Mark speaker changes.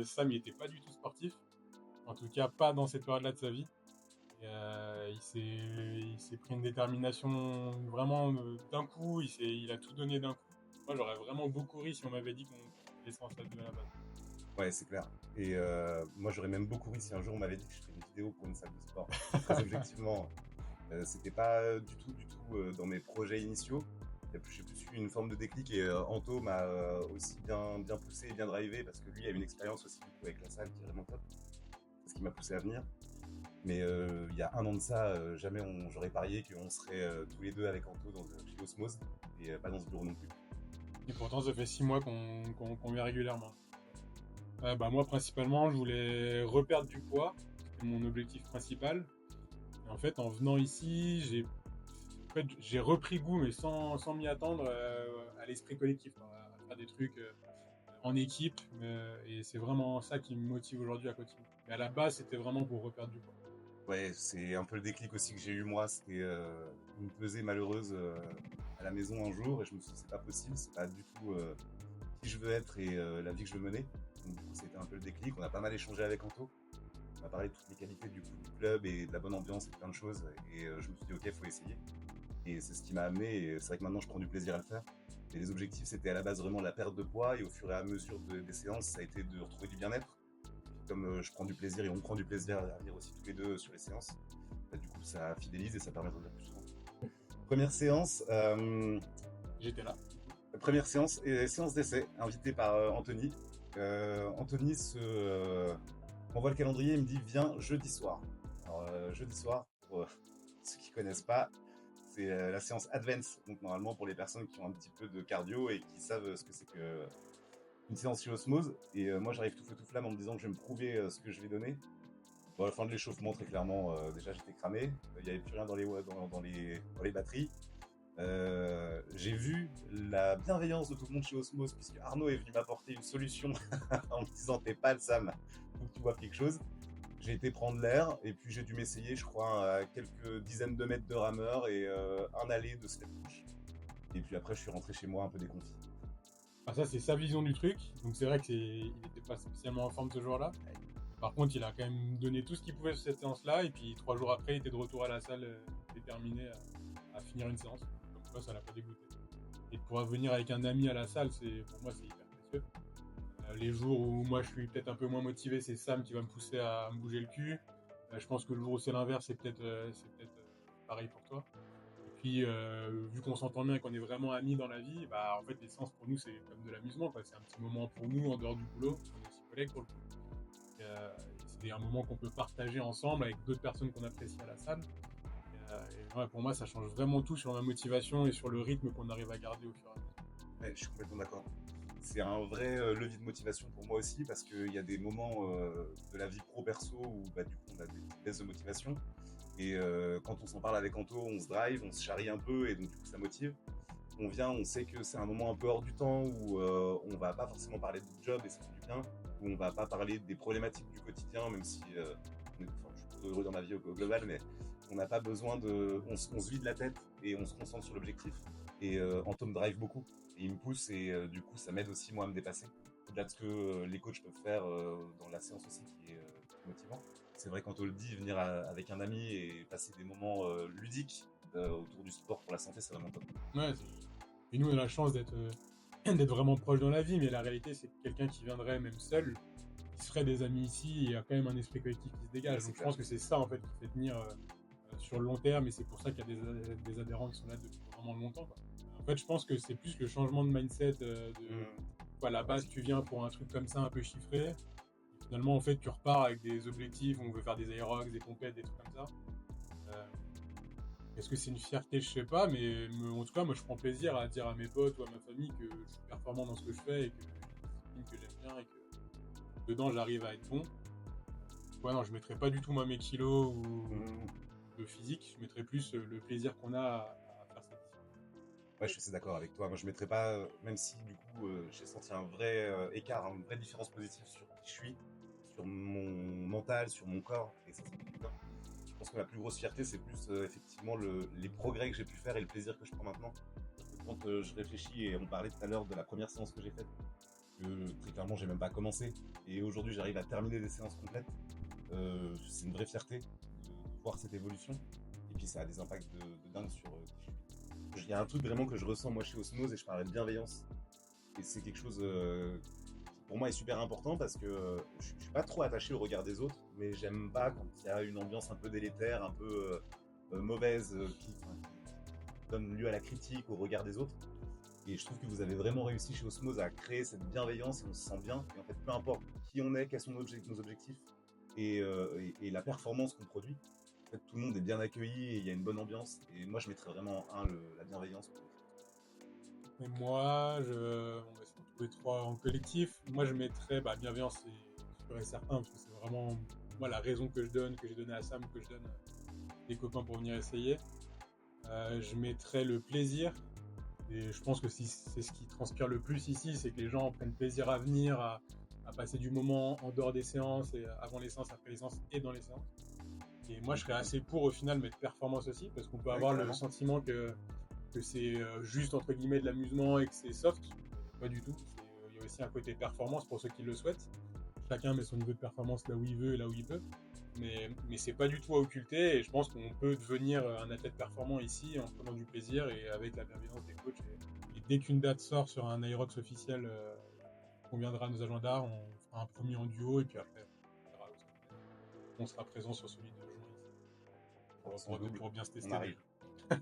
Speaker 1: Sam, il était pas du tout sportif. En tout cas, pas dans cette période-là de sa vie. Et, il s'est pris une détermination vraiment d'un coup. Il a tout donné d'un coup. Moi, j'aurais vraiment beaucoup ri si on m'avait dit qu'on laissait en salle 2 à la base.
Speaker 2: Ouais, c'est clair. Et moi, j'aurais même beaucoup ri si un jour on m'avait dit que je ferais une vidéo pour une salle de sport. Très objectivement, c'était pas du tout dans mes projets initiaux. J'ai plus eu une forme de déclic et Anto m'a aussi bien poussé et bien drivé parce que lui a une expérience aussi du coup, avec la salle qui est vraiment top. C'est ce qui m'a poussé à venir. Mais il y a un an de ça, jamais j'aurais parié qu'on serait tous les deux avec Anto chez Osmose et pas dans ce bureau non plus.
Speaker 1: Et pourtant, ça fait 6 mois qu'on vient régulièrement. Moi, principalement, je voulais reperdre du poids. C'était mon objectif principal. Et en fait, en venant ici, j'ai repris goût, mais sans m'y attendre, à l'esprit collectif, quoi, à faire des trucs en équipe. Et c'est vraiment ça qui me motive aujourd'hui à continuer. Mais à la base, c'était vraiment pour reperdre du poids.
Speaker 2: Ouais, c'est un peu le déclic aussi que j'ai eu moi. C'était une pesée malheureuse à la maison un jour et je me suis dit c'est pas possible, c'est pas du tout qui je veux être et la vie que je veux mener. Donc du coup c'était un peu le déclic. On a pas mal échangé avec Anto. On a parlé de toutes les qualités du club et de la bonne ambiance et plein de choses. Et je me suis dit ok, faut essayer. Et c'est ce qui m'a amené. Et c'est vrai que maintenant je prends du plaisir à le faire. Et les objectifs c'était à la base vraiment la perte de poids et au fur et à mesure des séances ça a été de retrouver du bien-être. Comme je prends du plaisir et on prend du plaisir à venir aussi tous les deux sur les séances, du coup ça fidélise et ça permet de revenir plus souvent. Première séance,
Speaker 1: J'étais là.
Speaker 2: première séance et séance d'essai, invité par Anthony. Anthony m'envoie le calendrier et me dit viens jeudi soir. Alors jeudi soir, pour ceux qui connaissent pas, c'est la séance Advance, donc normalement pour les personnes qui ont un petit peu de cardio et qui savent ce que c'est que une séance chez Osmose. Et moi j'arrive tout feu tout flamme en me disant que je vais me prouver ce que je vais donner. Bon, à la fin de l'échauffement, très clairement, déjà j'étais cramé, il n'y avait plus rien dans les batteries. J'ai vu la bienveillance de tout le monde chez Osmose, puisque Arnaud est venu m'apporter une solution en me disant t'es pas le Sam, faut que tu vois quelque chose. J'ai été prendre l'air et puis j'ai dû m'essayer, je crois, à quelques dizaines de mètres de rameur et un aller de step push. Et puis après, je suis rentré chez moi un peu déconfit.
Speaker 1: Ça, c'est sa vision du truc. Donc c'est vrai qu'il n'était pas spécialement en forme ce jour-là. Par contre, il a quand même donné tout ce qu'il pouvait sur cette séance-là. Et puis 3 jours après, il était de retour à la salle, déterminé à finir une séance. Comme quoi, ça l'a pas dégoûté. Et de pouvoir venir avec un ami à la salle, pour moi, c'est hyper précieux. Les jours où moi, je suis peut-être un peu moins motivé, c'est Sam qui va me pousser à me bouger le cul. Je pense que le jour où c'est l'inverse, c'est peut-être pareil pour toi. Et puis, vu qu'on s'entend bien et qu'on est vraiment amis dans la vie, en fait, les séances pour nous, c'est comme de l'amusement, quoi. C'est un petit moment pour nous en dehors du boulot. On est aussi collègues pour le coup. C'est un moment qu'on peut partager ensemble avec d'autres personnes qu'on apprécie à la salle. Pour moi, ça change vraiment tout sur ma motivation et sur le rythme qu'on arrive à garder au fur et à mesure.
Speaker 2: Ouais, je suis complètement d'accord. C'est un vrai levier de motivation pour moi aussi parce qu'il y a des moments de la vie pro-perso où du coup on a des petites baisses de motivation et quand on s'en parle avec Anto, on se drive, on se charrie un peu et donc du coup ça motive. On vient, on sait que c'est un moment un peu hors du temps où on va pas forcément parler de job et ça fait du bien, où on va pas parler des problématiques du quotidien même si je suis plutôt heureux dans ma vie au global, mais on n'a pas besoin on se vide la tête et on se concentre sur l'objectif. Et Anto me drive beaucoup et il me pousse et du coup ça m'aide aussi moi à me dépasser. Au-delà de ce que les coachs peuvent faire dans la séance aussi qui est motivant. C'est vrai quand on le dit, venir avec un ami et passer des moments ludiques autour du sport pour la santé, c'est vraiment top.
Speaker 1: Ouais, et nous, on a la chance d'être vraiment proche dans la vie, mais la réalité, c'est que quelqu'un qui viendrait même seul, il se ferait des amis ici et il y a quand même un esprit collectif qui se dégage.
Speaker 2: Ouais,
Speaker 1: Donc je pense que c'est ça en fait qui fait tenir sur le long terme et c'est pour ça qu'il y a des adhérents qui sont là depuis vraiment longtemps, quoi. En fait, je pense que c'est plus le changement de mindset à la base, tu viens pour un truc comme ça un peu chiffré. Et finalement, en fait, tu repars avec des objectifs, on veut faire des aérox, des compètes, des trucs comme ça. Est-ce que c'est une fierté? Je sais pas, mais en tout cas, moi je prends plaisir à dire à mes potes ou à ma famille que je suis performant dans ce que je fais et que j'ai une discipline que j'aime bien et que dedans j'arrive à être bon. Ouais, non, je mettrais pas du tout moi mes kilos ou le physique, je mettrais plus le plaisir qu'on a à faire cette discipline.
Speaker 2: Ouais, je suis assez d'accord avec toi. Moi, je mettrais pas, même si du coup, j'ai senti un vrai écart, une vraie différence positive sur qui je suis, sur mon mental, sur mon corps, et ça fait du bien. Je pense que ma plus grosse fierté, c'est plus effectivement les progrès que j'ai pu faire et le plaisir que je prends maintenant. Parce que quand je réfléchis, et on parlait tout à l'heure de la première séance que j'ai faite, que très clairement, j'ai même pas commencé. Et aujourd'hui, j'arrive à terminer des séances complètes. C'est une vraie fierté de voir cette évolution. Et puis, ça a des impacts de dingue sur qui je suis. Il y a un truc vraiment que je ressens moi chez Osmose et je parlais de bienveillance. Et c'est quelque chose qui pour moi est super important parce que je suis pas trop attaché au regard des autres, mais j'aime pas quand il y a une ambiance un peu délétère, un peu mauvaise, qui donne lieu à la critique, au regard des autres. Et je trouve que vous avez vraiment réussi chez Osmose à créer cette bienveillance et on se sent bien. Et en fait, peu importe qui on est, quels sont nos objectifs et la performance qu'on produit, en fait, tout le monde est bien accueilli et il y a une bonne ambiance. Et moi, je mettrais vraiment la bienveillance.
Speaker 1: Et moi, on va se retrouver trois en collectif. Moi, je mettrais bienveillance, c'est sûr et certain, parce que c'est vraiment moi la raison que je donne, que j'ai donné à Sam, que je donne à des copains pour venir essayer. Je mettrais le plaisir. Et je pense que c'est ce qui transpire le plus ici, c'est que les gens prennent plaisir à venir, à passer du moment en dehors des séances, et avant les séances, après les séances et dans les séances. Et moi, je serais assez pour au final mettre performance aussi, parce qu'on peut
Speaker 2: Ouais,
Speaker 1: avoir le
Speaker 2: carrément.
Speaker 1: sentiment que c'est juste entre guillemets de l'amusement et que c'est soft. Pas du tout. Il y a aussi un côté performance pour ceux qui le souhaitent. Chacun met son niveau de performance là où il veut et là où il peut. Mais c'est pas du tout à occulter et je pense qu'on peut devenir un athlète performant ici en prenant du plaisir et avec la bienveillance des coachs. Et dès qu'une date sort sur un Aerox officiel, on viendra à nos agendas, on fera un premier en duo et puis après on sera présent sur celui de juin ici
Speaker 2: Sans doute,
Speaker 1: pour bien se
Speaker 2: on
Speaker 1: tester
Speaker 2: arrive.
Speaker 1: déjà.